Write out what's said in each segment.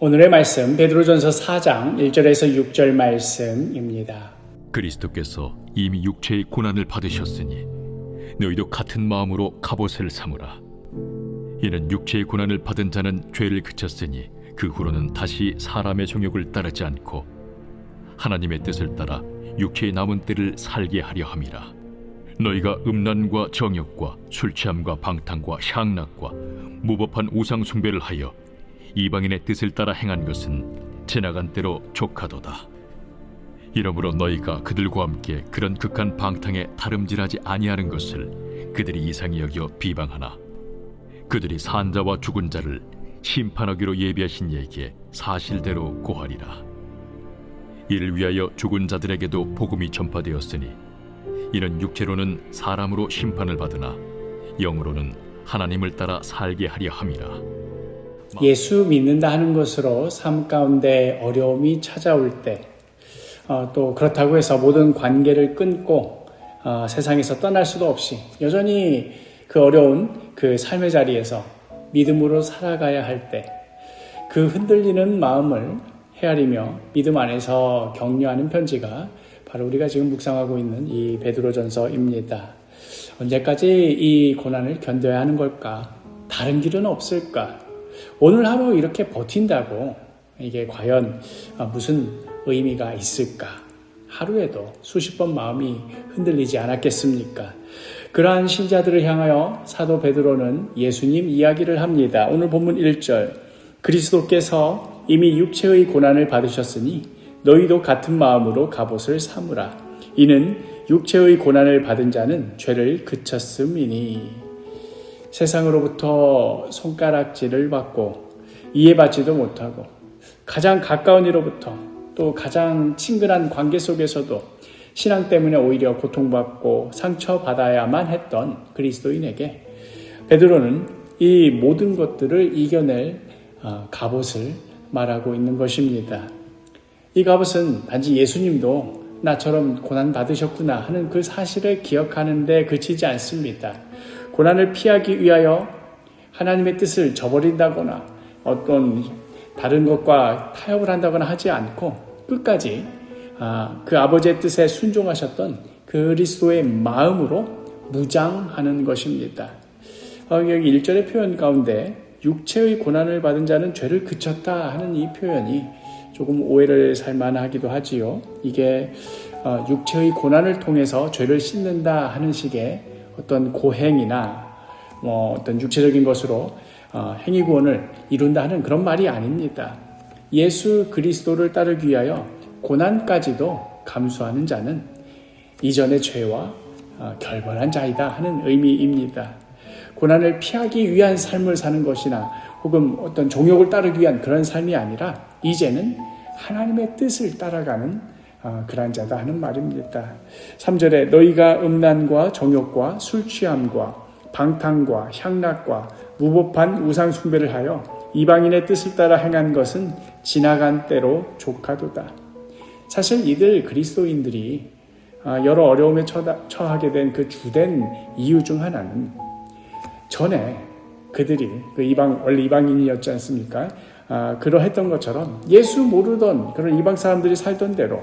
오늘의 말씀 베드로전서 4장 1절에서 6절 말씀입니다. 그리스도께서 이미 육체의 고난을 받으셨으니 너희도 같은 마음으로 갑옷을 삼으라. 이는 육체의 고난을 받은 자는 죄를 그쳤으니 그 후로는 다시 사람의 정욕을 따르지 않고 하나님의 뜻을 따라 육체의 남은 때를 살게 하려 함이라. 너희가 음란과 정욕과 술 취함과 방탕과 향락과 무법한 우상 숭배를 하여 이방인의 뜻을 따라 행한 것은 지나간 때로 족하도다. 이러므로 너희가 그들과 함께 그런 극한 방탕에 다름질하지 아니하는 것을 그들이 이상히 여겨 비방하나 그들이 산자와 죽은 자를 심판하기로 예비하신 이에게 사실대로 고하리라. 이를 위하여 죽은 자들에게도 복음이 전파되었으니 이는 육체로는 사람으로 심판을 받으나 영으로는 하나님을 따라 살게 하려 함이라. 예수 믿는다 하는 것으로 삶 가운데 어려움이 찾아올 때 또 그렇다고 해서 모든 관계를 끊고 세상에서 떠날 수도 없이 여전히 그 어려운 그 삶의 자리에서 믿음으로 살아가야 할 때 그 흔들리는 마음을 헤아리며 믿음 안에서 격려하는 편지가 바로 우리가 지금 묵상하고 있는 이 베드로전서입니다. 언제까지 이 고난을 견뎌야 하는 걸까? 다른 길은 없을까? 오늘 하루 이렇게 버틴다고 이게 과연 무슨 의미가 있을까? 하루에도 수십 번 마음이 흔들리지 않았겠습니까? 그러한 신자들을 향하여 사도 베드로는 예수님 이야기를 합니다. 오늘 본문 1절 그리스도께서 이미 육체의 고난을 받으셨으니 너희도 같은 마음으로 갑옷을 삼으라. 이는 육체의 고난을 받은 자는 죄를 그쳤음이니. 세상으로부터 손가락질을 받고 이해받지도 못하고 가장 가까운 이로부터 또 가장 친근한 관계 속에서도 신앙 때문에 오히려 고통받고 상처받아야만 했던 그리스도인에게 베드로는 이 모든 것들을 이겨낼 갑옷을 말하고 있는 것입니다. 이 갑옷은 단지 예수님도 나처럼 고난받으셨구나 하는 그 사실을 기억하는 데 그치지 않습니다. 고난을 피하기 위하여 하나님의 뜻을 저버린다거나 어떤 다른 것과 타협을 한다거나 하지 않고 끝까지 그 아버지의 뜻에 순종하셨던 그리스도의 마음으로 무장하는 것입니다. 여기 1절의 표현 가운데 육체의 고난을 받은 자는 죄를 그쳤다 하는 이 표현이 조금 오해를 살만하기도 하지요. 이게 육체의 고난을 통해서 죄를 씻는다 하는 식의 어떤 고행이나 어떤 육체적인 것으로 행위 구원을 이룬다 하는 그런 말이 아닙니다. 예수 그리스도를 따르기 위하여 고난까지도 감수하는 자는 이전의 죄와 결별한 자이다 하는 의미입니다. 고난을 피하기 위한 삶을 사는 것이나 혹은 어떤 종욕을 따르기 위한 그런 삶이 아니라 이제는 하나님의 뜻을 따라가는 그런 자다 하는 말입니다. 3절에 너희가 음란과 정욕과 술 취함과 방탕과 향락과 무법한 우상 숭배를 하여 이방인의 뜻을 따라 행한 것은 지나간 때로 족하도다. 사실 이들 그리스도인들이 여러 어려움에 처하게 된 그 주된 이유 중 하나는 전에 그들이 원래 이방인이었지 않습니까? 그러했던 것처럼 예수 모르던 그런 이방 사람들이 살던 대로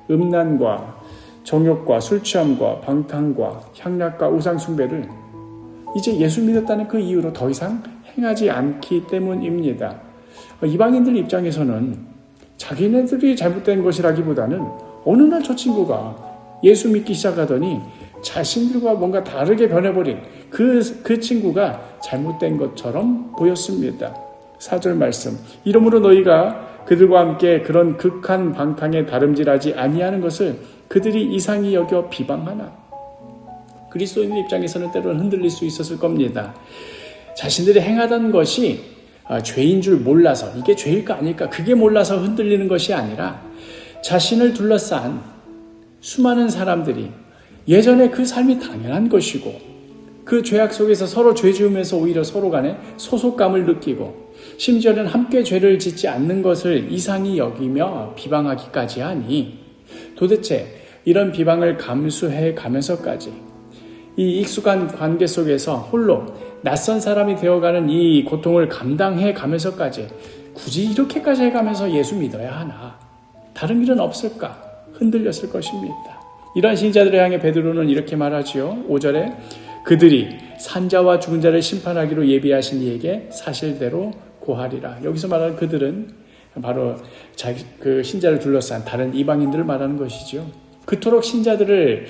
음란과 정욕과 술 취함과 방탕과 향락과 우상 숭배를 이제 예수 믿었다는 그 이유로 더 이상 행하지 않기 때문입니다. 이방인들 입장에서는 자기네들이 잘못된 것이라기보다는 어느 날 저 친구가 예수 믿기 시작하더니 자신들과 뭔가 다르게 변해버린 그 친구가 잘못된 것처럼 보였습니다. 4절 말씀 이러므로 너희가 그들과 함께 그런 극한 방탕에 다름질하지 아니하는 것을 그들이 이상히 여겨 비방하나. 그리스도인들 입장에서는 때로는 흔들릴 수 있었을 겁니다. 자신들이 행하던 것이 죄인 줄 몰라서 이게 죄일까 아닐까 그게 몰라서 흔들리는 것이 아니라 자신을 둘러싼 수많은 사람들이 예전에 그 삶이 당연한 것이고 그 죄악 속에서 서로 죄 지으면서 오히려 서로 간에 소속감을 느끼고 심지어는 함께 죄를 짓지 않는 것을 이상히 여기며 비방하기까지 하니 도대체 이런 비방을 감수해 가면서까지 이 익숙한 관계 속에서 홀로 낯선 사람이 되어가는 이 고통을 감당해 가면서까지 굳이 이렇게까지 해가면서 예수 믿어야 하나? 다른 길은 없을까? 흔들렸을 것입니다. 이러한 신자들을 향해 베드로는 이렇게 말하지요. 5절에 그들이 산자와 죽은 자를 심판하기로 예비하신 이에게 사실대로 고하리라. 여기서 말하는 그들은 바로 그 신자를 둘러싼 다른 이방인들을 말하는 것이죠. 그토록 신자들을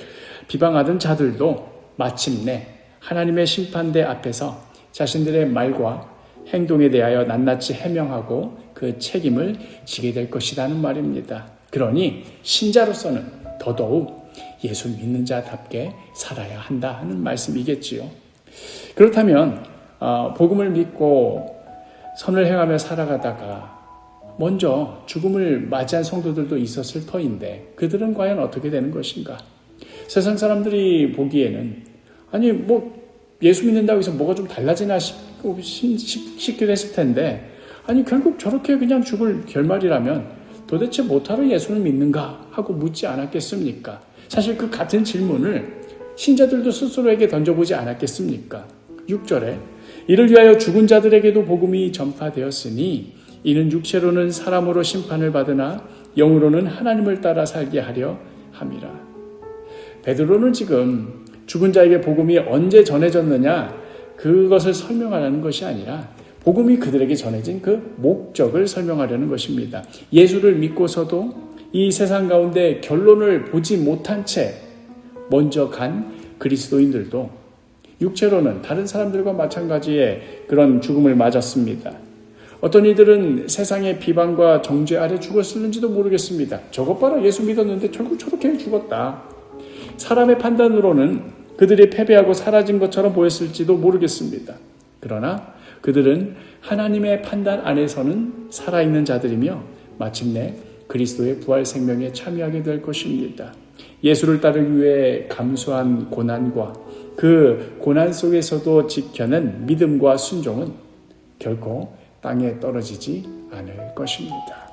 비방하던 자들도 마침내 하나님의 심판대 앞에서 자신들의 말과 행동에 대하여 낱낱이 해명하고 그 책임을 지게 될 것이라는 말입니다. 그러니 신자로서는 더더욱 예수 믿는 자답게 살아야 한다 하는 말씀이겠지요. 그렇다면 복음을 믿고 선을 행하며 살아가다가 먼저 죽음을 맞이한 성도들도 있었을 터인데 그들은 과연 어떻게 되는 것인가? 세상 사람들이 보기에는 아니 예수 믿는다고 해서 뭐가 좀 달라지나 싶기도 했을 텐데 아니 결국 저렇게 그냥 죽을 결말이라면 도대체 뭐하러 예수를 믿는가 하고 묻지 않았겠습니까? 사실 그 같은 질문을 신자들도 스스로에게 던져보지 않았겠습니까? 6절에 이를 위하여 죽은 자들에게도 복음이 전파되었으니 이는 육체로는 사람으로 심판을 받으나 영으로는 하나님을 따라 살게 하려 함이라. 베드로는 지금 죽은 자에게 복음이 언제 전해졌느냐 그것을 설명하려는 것이 아니라 복음이 그들에게 전해진 그 목적을 설명하려는 것입니다. 예수를 믿고서도 이 세상 가운데 결론을 보지 못한 채 먼저 간 그리스도인들도 육체로는 다른 사람들과 마찬가지의 그런 죽음을 맞았습니다. 어떤 이들은 세상의 비방과 정죄 아래 죽었을는지도 모르겠습니다. 저것 봐라 예수 믿었는데 결국 저렇게 죽었다. 사람의 판단으로는 그들이 패배하고 사라진 것처럼 보였을지도 모르겠습니다. 그러나 그들은 하나님의 판단 안에서는 살아있는 자들이며 마침내 그리스도의 부활 생명에 참여하게 될 것입니다. 예수를 따르기 위해 감수한 고난과 그 고난 속에서도 지켜낸 믿음과 순종은 결코 땅에 떨어지지 않을 것입니다.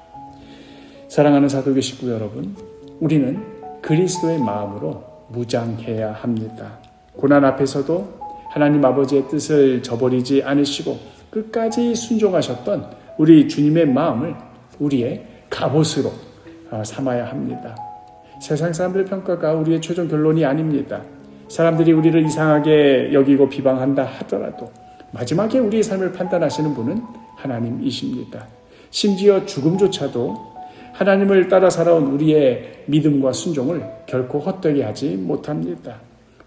사랑하는 사도교 식구 여러분, 우리는 그리스도의 마음으로 무장해야 합니다. 고난 앞에서도 하나님 아버지의 뜻을 저버리지 않으시고 끝까지 순종하셨던 우리 주님의 마음을 우리의 갑옷으로 삼아야 합니다. 세상 사람들의 평가가 우리의 최종 결론이 아닙니다. 사람들이 우리를 이상하게 여기고 비방한다 하더라도 마지막에 우리의 삶을 판단하시는 분은 하나님이십니다. 심지어 죽음조차도 하나님을 따라 살아온 우리의 믿음과 순종을 결코 헛되게 하지 못합니다.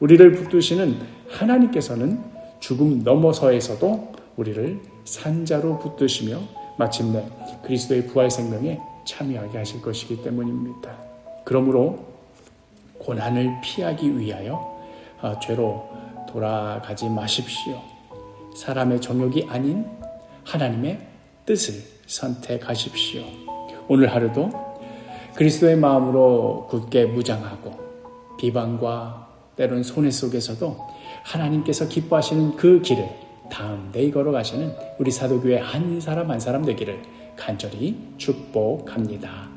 우리를 붙드시는 하나님께서는 죽음 너머서에서도 우리를 산자로 붙드시며 마침내 그리스도의 부활 생명에 참여하게 하실 것이기 때문입니다. 그러므로 고난을 피하기 위하여 죄로 돌아가지 마십시오. 사람의 정욕이 아닌 하나님의 뜻을 선택하십시오. 오늘 하루도 그리스도의 마음으로 굳게 무장하고 비방과 때론 손해 속에서도 하나님께서 기뻐하시는 그 길을 담대히 걸어가시는 우리 사도교회 한 사람 한 사람 되기를 간절히 축복합니다.